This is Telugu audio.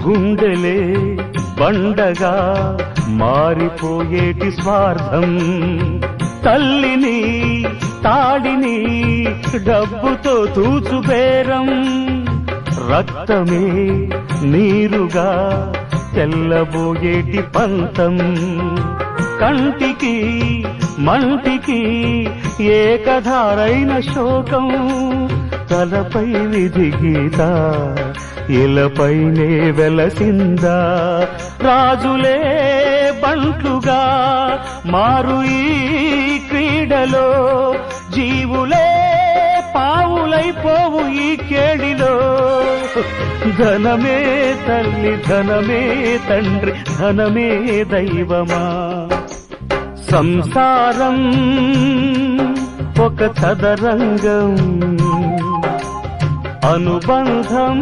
గుండెలే బండగా మారిపోయేటి స్వార్థం, తల్లిని తాడిని డబ్బుతో తూచుబేరం, రక్తమే నీరుగా తెల్లబోయేటి పంతం, కంటికి మంటికి ఏకధారైన శోకం, తలపై విధి గీత ఇలపైనే వెలసిందా, రాజులే బంట్లుగా మారు ఈ క్రీడలో, జీవులే పావులైపోవు ఈ కేడిలో, ధనమే తల్లి ధనమే తండ్రి ధనమే దైవమా, సంసారం ఒక చదరంగం, అనుబంధం